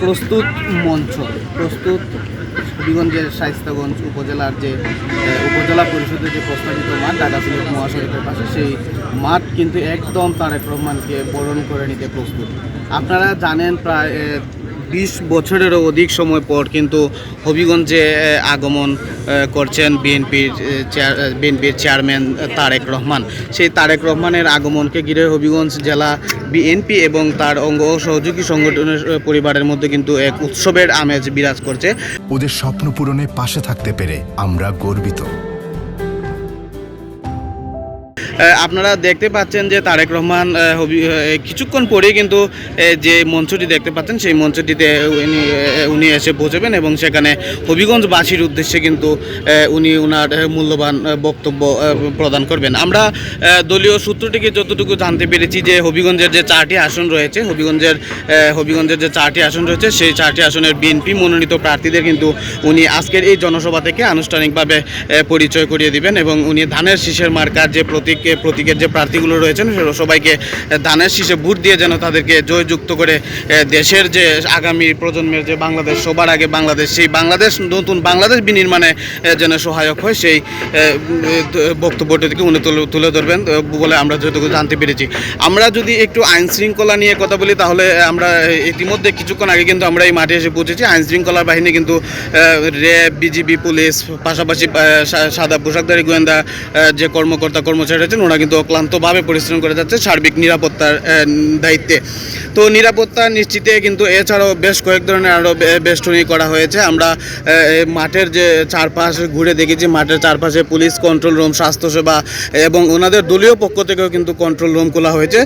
প্রস্তুত মঞ্চ প্রস্তুত হবিগঞ্জের শায়েস্তাগঞ্জ উপজেলার যে উপজেলা পরিষদের যে প্রস্তাবিত মাঠ ঢাকা সিলেট মহাসড়কের পাশে, সেই মাঠ কিন্তু একদম তারেক রহমানকে বরণ করে নিতে প্রস্তুত। আপনারা জানেন প্রায় 20 বছরেরও অধিক সময় পর কিন্তু হবিগঞ্জে আগমন করছেন বিএনপির চেয়ারম্যান তারেক রহমান। সেই তারেক রহমানের আগমনকে ঘিরে হবিগঞ্জ জেলা বিএনপি এবং তার অঙ্গ ও সহযোগী সংগঠনের পরিবারের মধ্যে কিন্তু এক উৎসবের আমেজ বিরাজ করছে। ওদের স্বপ্ন পূরণে পাশে থাকতে পেরে আমরা গর্বিত। আপনারা দেখতে পাচ্ছেন যে তারেক রহমান কিছুক্ষণ পরেই কিন্তু যে মঞ্চটি দেখতে পাচ্ছেন সেই মঞ্চটিতে উনি এসে পৌঁছবেন এবং সেখানে হবিগঞ্জবাসীর উদ্দেশ্যে কিন্তু উনি ওনার মূল্যবান বক্তব্য প্রদান করবেন। আমরা দলীয় সূত্র থেকে যতটুকু জানতে পেরেছি যে হবিগঞ্জের যে 4টি আসন রয়েছে, হবিগঞ্জের যে 4টি আসন রয়েছে সেই 4টি আসনের বিএনপি মনোনীত প্রার্থীদের কিন্তু উনি আজকের এই জনসভা থেকে আনুষ্ঠানিকভাবে পরিচয় করিয়ে দিবেন এবং উনি ধানের শীষের মার্কার যে প্রতীকের যে প্রার্থীগুলো রয়েছেন সবাইকে ধানের শীষে ভোট দিয়ে যেন তাদেরকে জয়যুক্ত করে দেশের যে আগামী প্রজন্মের যে বাংলাদেশ, সবার আগে বাংলাদেশ, সেই বাংলাদেশ নতুন বাংলাদেশ বিনির্মাণে যেন সহায়ক হয়, সেই বক্তব্যটিকে উনি তুলে ধরবেন বলে আমরা যতটুকু জানতে পেরেছি। আমরা যদি একটু আইন শৃঙ্খলা নিয়ে কথা বলি তাহলে আমরা ইতিমধ্যে কিছুক্ষণ আগে কিন্তু আমরা এই মাঠে এসে পৌঁছেছি। আইন শৃঙ্খলার বাহিনী কিন্তু র্যাব, বিজিবি, পুলিশ, পাশাপাশি সাদা পোশাকধারী গোয়েন্দা যে কর্মচারী রয়েছেন ওরা কিন্তু অক্লান্তভাবে পরিশ্রম করে যাচ্ছে সার্বিক নিরাপত্তার দায়িত্বে। তো নিরাপত্তা নিশ্চিতে কিন্তু এছাড়াও বেশ কয়েক ধরনের আরও বেষ্টনী করা হয়েছে। আমরা মাঠের যে চারপাশ ঘুরে দেখেছি, মাঠের চারপাশে পুলিশ কন্ট্রোল রুম, স্বাস্থ্যসেবা এবং ওনাদের দলীয় পক্ষ থেকেও কিন্তু কন্ট্রোল রুম খোলা হয়েছে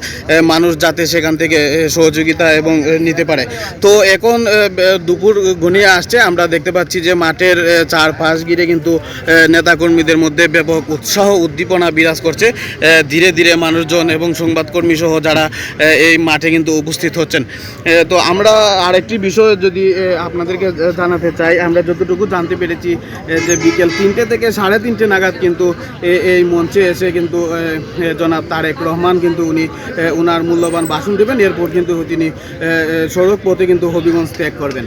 মানুষ যাতে সেখান থেকে সহযোগিতা এবং নিতে পারে। তো এখন দুপুর ঘনিয়ে আসছে, আমরা দেখতে পাচ্ছি যে মাঠের চারপাশ ঘিরে কিন্তু নেতাকর্মীদের মধ্যে ব্যাপক উৎসাহ উদ্দীপনা বিরাজ করছে। ধীরে ধীরে মানুষজন এবং সংবাদকর্মী সহ যারা এই মাঠে কিন্তু উপস্থিত হচ্ছেন। তো আমরা আরেকটি বিষয় যদি আপনাদেরকে জানাতে চাই, আমরা যতটুকু জানতে পেরেছি যে বিকেল 3টে থেকে 3:30 নাগাদ কিন্তু এই মঞ্চে এসে কিন্তু জনাব তারেক রহমান কিন্তু উনি ওনার মূল্যবান ভাষণ দেবেন। এরপর কিন্তু তিনি সড়ক পথে কিন্তু হবিগঞ্জ ত্যাগ করবেন।